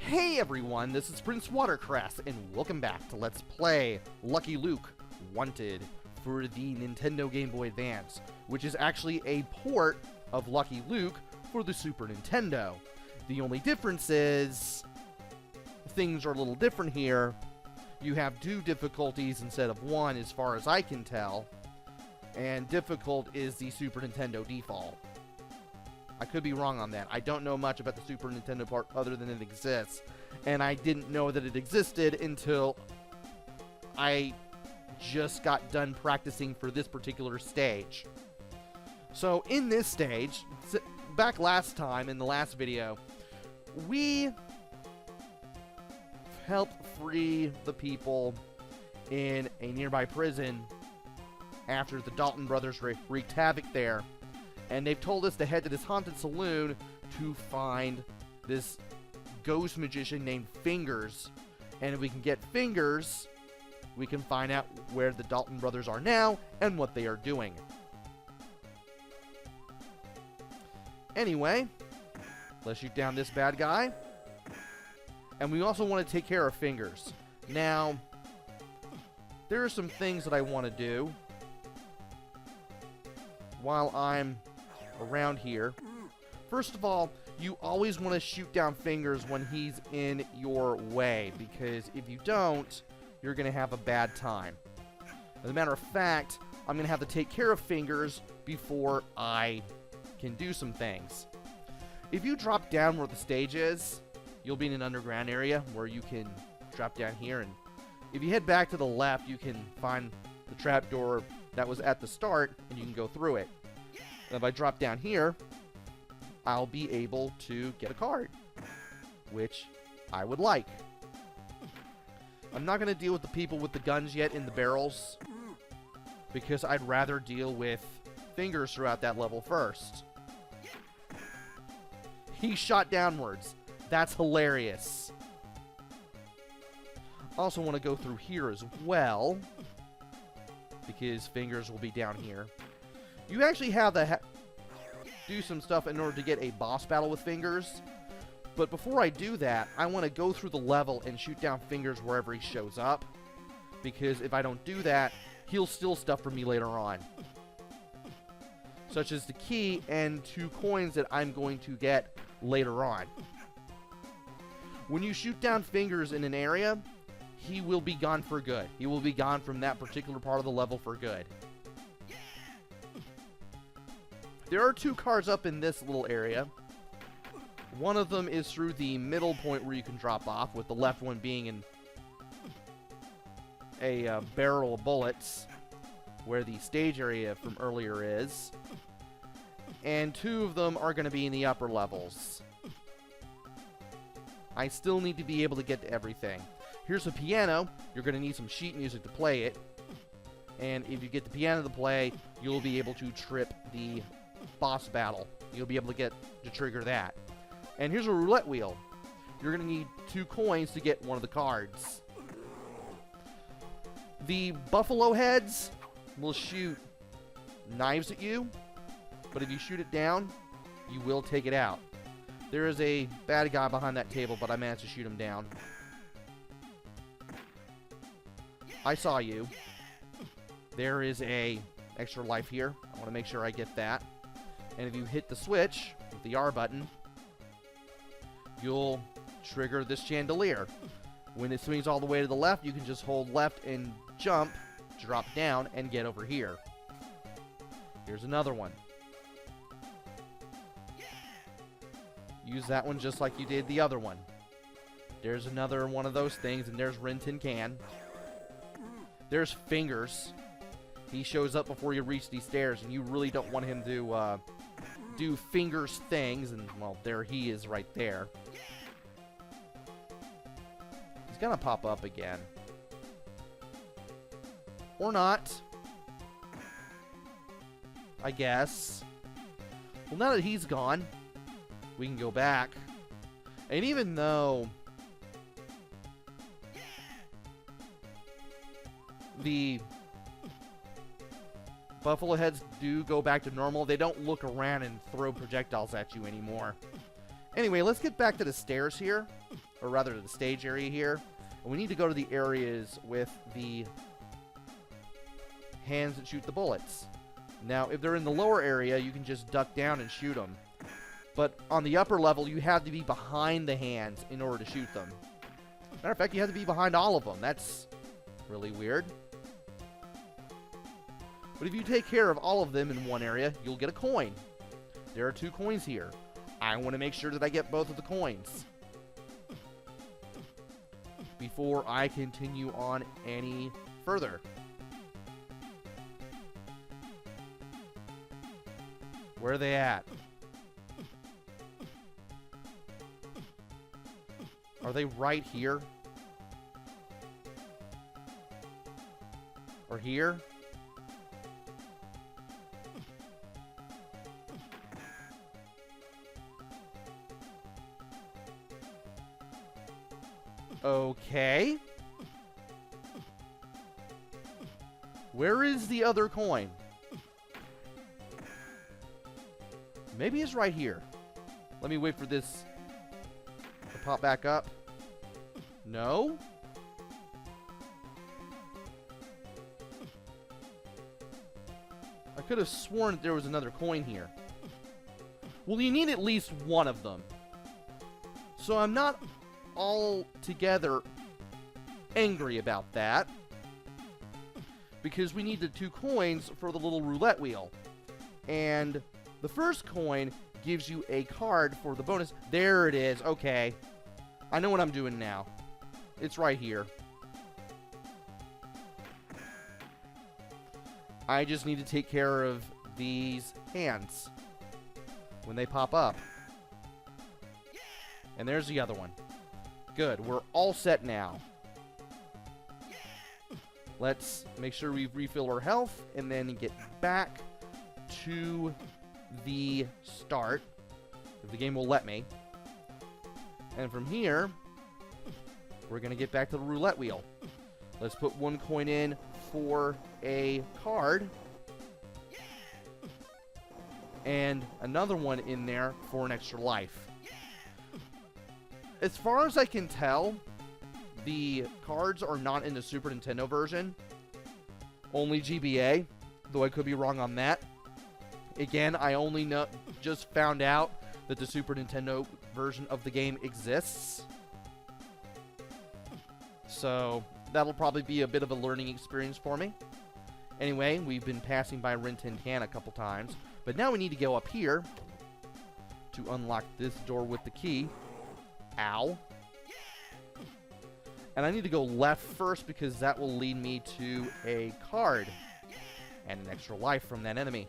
Hey everyone, this is PrinceWatercress, and welcome back to Let's Play Lucky Luke Wanted for the Nintendo Game Boy Advance, which is actually a port of Lucky Luke for the Super Nintendo. The only difference is things are a little different here. You have 2 difficulties instead of 1 as far as I can tell, and difficult is the Super Nintendo default. I could be wrong on that. I don't know much about the Super Nintendo part other than it exists. And I didn't know that it existed until I just got done practicing for this particular stage. So in this stage, back last time in the last video, we helped free the people in a nearby prison after the Dalton Brothers wreaked havoc there. And they've told us to head to this haunted saloon to find this ghost magician named Fingers. And if we can get Fingers, we can find out where the Dalton brothers are now and what they are doing. Anyway, let's shoot down this bad guy. And we also want to take care of Fingers. Now, there are some things that I want to do while I'm around here. First of all, you always want to shoot down Fingers when he's in your way, because if you don't, you're going to have a bad time. As a matter of fact, I'm going to have to take care of Fingers before I can do some things. If you drop down where the stage is, you'll be in an underground area where you can drop down here, and if you head back to the left, you can find the trapdoor that was at the start, and you can go through it. And if I drop down here, I'll be able to get a card, which I would like. I'm not going to deal with the people with the guns yet in the barrels, because I'd rather deal with Fingers throughout that level first. He shot downwards. That's hilarious. Also want to go through here as well, because Fingers will be down here. You actually have to do some stuff in order to get a boss battle with Fingers. But before I do that, I want to go through the level and shoot down Fingers wherever he shows up. Because if I don't do that, he'll steal stuff from me later on. Such as the key and 2 coins that I'm going to get later on. When you shoot down Fingers in an area, he will be gone for good. He will be gone from that particular part of the level for good. There are 2 cars up in this little area. One of them is through the middle point where you can drop off, with the left one being in a barrel of bullets, where the stage area from earlier is. And 2 of them are going to be in the upper levels. I still need to be able to get to everything. Here's a piano. You're going to need some sheet music to play it. And if you get the piano to play, you'll be able to trip the boss battle. You'll be able to get to trigger that. And here's a roulette wheel. You're going to need 2 coins to get one of the cards. The buffalo heads will shoot knives at you, but if you shoot it down, you will take it out. There is a bad guy behind that table, but I managed to shoot him down. I saw you. There is a extra life here. I want to make sure I get that. And if you hit the switch with the R button, you'll trigger this chandelier. When it swings all the way to the left, you can just hold left and jump, drop down, and get over here. Here's another one. Use that one just like you did the other one. There's another one of those things, and there's Rin Tin Can. There's Fingers. He shows up before you reach these stairs, and you really don't want him to do Fingers things, and, well, there he is right there. He's gonna pop up again. Or not. I guess. Well, now that he's gone, we can go back. And even though the buffalo heads do go back to normal, they don't look around and throw projectiles at you anymore. Anyway, let's get back to the stairs here. or rather the stage area here. And we need to go to the areas with the hands that shoot the bullets. Now, if they're in the lower area, you can just duck down and shoot them. But on the upper level, you have to be behind the hands in order to shoot them. Matter of fact, you have to be behind all of them. That's really weird. But if you take care of all of them in one area, you'll get a coin. There are 2 coins here. I want to make sure that I get both of the coins before I continue on any further. Where are they at? Are they right here? Or here? Okay. Where is the other coin? Maybe it's right here. Let me wait for this to pop back up. No? I could have sworn that there was another coin here. Well, you need at least one of them. So I'm not altogether angry about that, because we need the 2 coins for the little roulette wheel. And the first coin gives you a card for the bonus. There it is. Okay. I know what I'm doing now. It's right here. I just need to take care of these hands when they pop up. And there's the other one. Good. We're all set now. Let's make sure we refill our health and then get back to the start, if the game will let me. And from here, we're going to get back to the roulette wheel. Let's put 1 coin in for a card, and another one in there for an extra life. As far as I can tell, the cards are not in the Super Nintendo version, only GBA, though I could be wrong on that. Again, I only just found out that the Super Nintendo version of the game exists. So that'll probably be a bit of a learning experience for me. Anyway, we've been passing by Rin Tin Can a couple times, but now we need to go up here to unlock this door with the key. Ow. And I need to go left first because that will lead me to a card and an extra life from that enemy.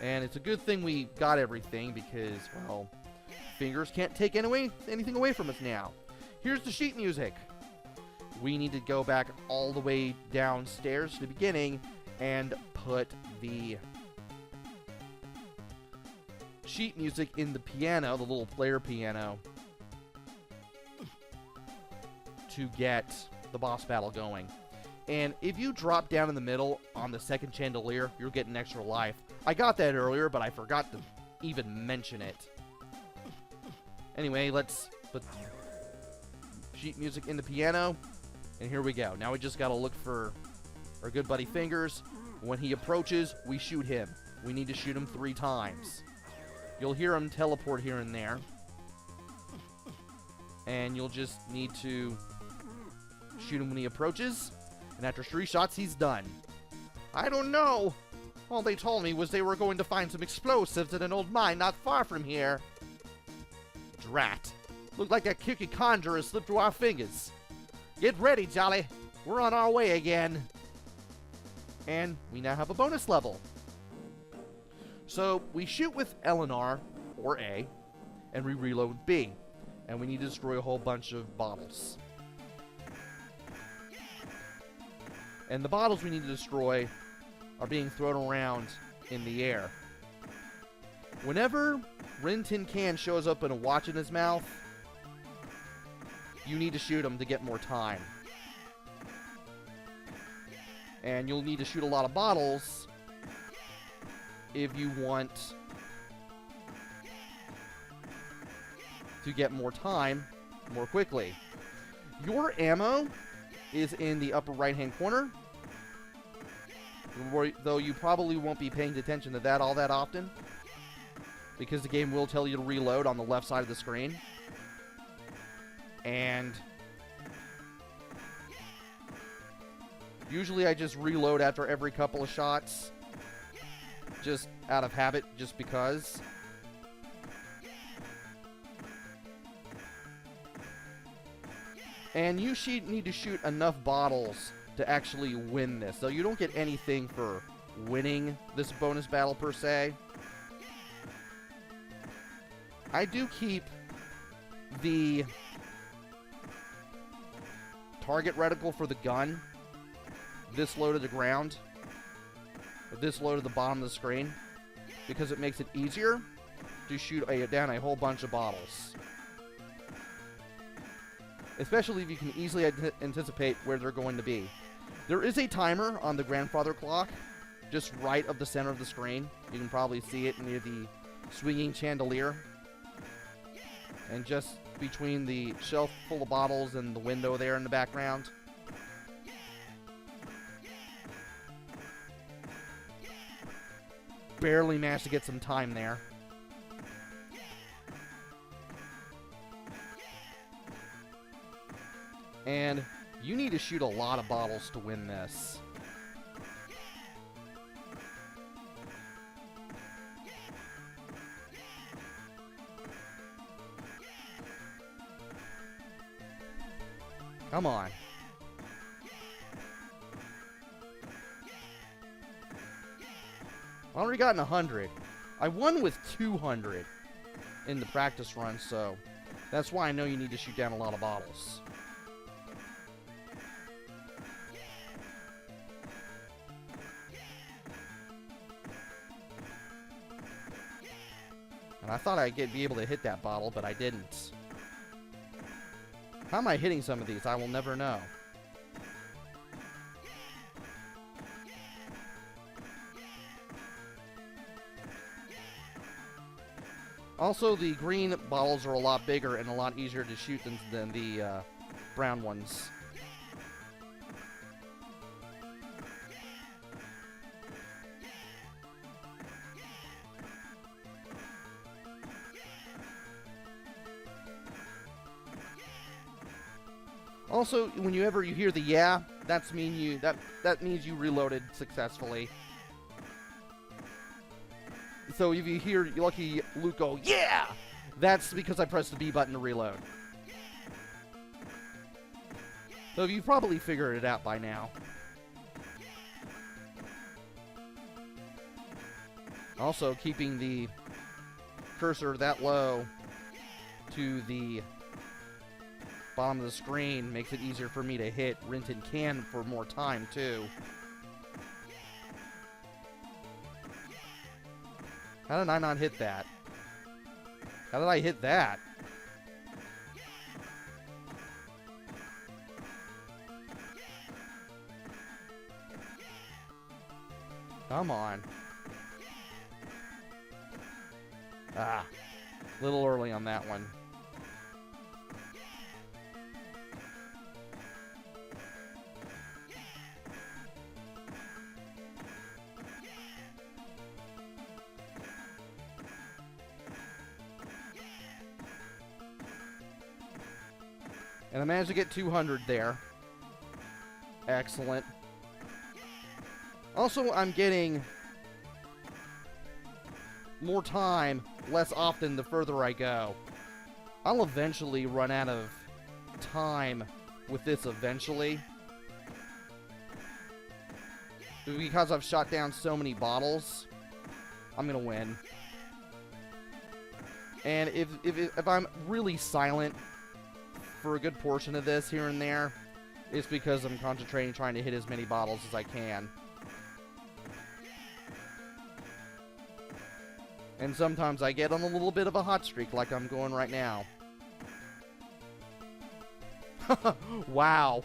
And it's a good thing we got everything because, well, fingers can't take anything away from us now. Here's the sheet music. We need to go back all the way downstairs to the beginning and put the sheet music in the piano, the little player piano, to get the boss battle going. And if you drop down in the middle on the second chandelier, you'll get an extra life. I got that earlier, but I forgot to even mention it. Anyway, let's put sheet music in the piano, and here we go. Now we just gotta look for our good buddy Fingers. When he approaches, we shoot him. We need to shoot him 3 times. You'll hear him teleport here and there. And you'll just need to shoot him when he approaches. And after 3 shots, he's done. I don't know. All they told me was they were going to find some explosives in an old mine not far from here. Drat. Looked like a kooky conjurer slipped through our fingers. Get ready, Jolly. We're on our way again. And we now have a bonus level. So we shoot with L and R, or A, and we reload with B. And we need to destroy a whole bunch of bottles. And the bottles we need to destroy are being thrown around in the air. Whenever Rin Tin Can shows up with a watch in his mouth, you need to shoot him to get more time. And you'll need to shoot a lot of bottles if you want to get more time more quickly. Your ammo is in the upper right-hand corner, though you probably won't be paying attention to that all that often, because the game will tell you to reload on the left side of the screen. And usually I just reload after every couple of shots, just out of habit, just because. And you need to shoot enough bottles to actually win this. Though you don't get anything for winning this bonus battle per se. I do keep the target reticle for the gun this low to the ground, or this low to the bottom of the screen, because it makes it easier to shoot down a whole bunch of bottles. Especially if you can easily anticipate where they're going to be. There is a timer on the grandfather clock, just right of the center of the screen. You can probably see it near the swinging chandelier. And just between the shelf full of bottles and the window there in the background. Barely managed to get some time there. And you need to shoot a lot of bottles to win this. Come on. I already gotten 100. I won with 200 in the practice run, so that's why I know you need to shoot down a lot of bottles. And I thought I'd be able to hit that bottle, but I didn't. How am I hitting some of these? I will never know. Also, the green bottles are a lot bigger and a lot easier to shoot than the brown ones. Also, whenever you hear the yeah, that means you reloaded successfully. So if you hear Lucky Luke go, yeah! That's because I pressed the B button to reload. So you've probably figured it out by now. Also, keeping the cursor that low to the bottom of the screen makes it easier for me to hit Rint and Can for more time, too. How did I not hit that? How did I hit that? Come on. Ah, a little early on that one. And I managed to get 200 there. Excellent. Also, I'm getting more time less often the further I go. I'll eventually run out of time with this eventually. Because I've shot down so many bottles, I'm gonna win. And if I'm really silent for a good portion of this here and there, it's because I'm concentrating trying to hit as many bottles as I can. And sometimes I get on a little bit of a hot streak like I'm going right now. Wow.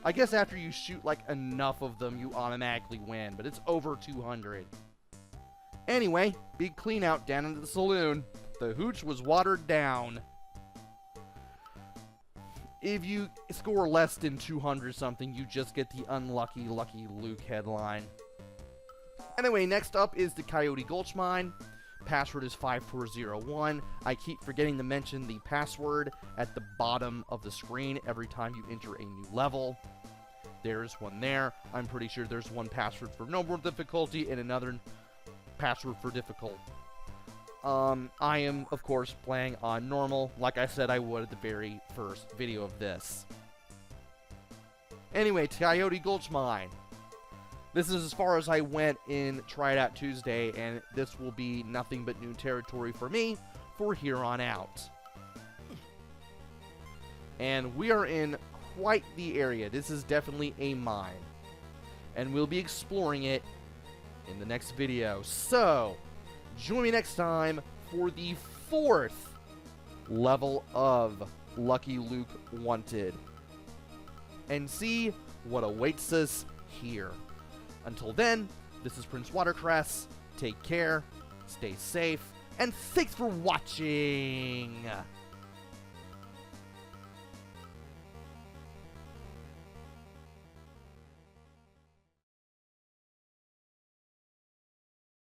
I guess after you shoot like enough of them, you automatically win, but it's over 200. Anyway, big clean out down into the saloon. The hooch was watered down. If you score less than 200 something, you just get the unlucky Lucky Luke headline. Anyway, next up is the Coyote Gulch Mine. Password is 5401. I keep forgetting to mention the password at the bottom of the screen every time you enter a new level. There's one there. I'm pretty sure there's one password for normal difficulty and another password for difficult. I am, of course, playing on normal, like I said I would at the very first video of this. Anyway, Coyote Gulch Mine. This is as far as I went in Try It Out Tuesday, and this will be nothing but new territory for me for here on out. And we are in quite the area. This is definitely a mine. And we'll be exploring it in the next video. So, join me next time for the 4th level of Lucky Luke Wanted. And see what awaits us here. Until then, this is PrinceWatercress. Take care, stay safe, and thanks for watching!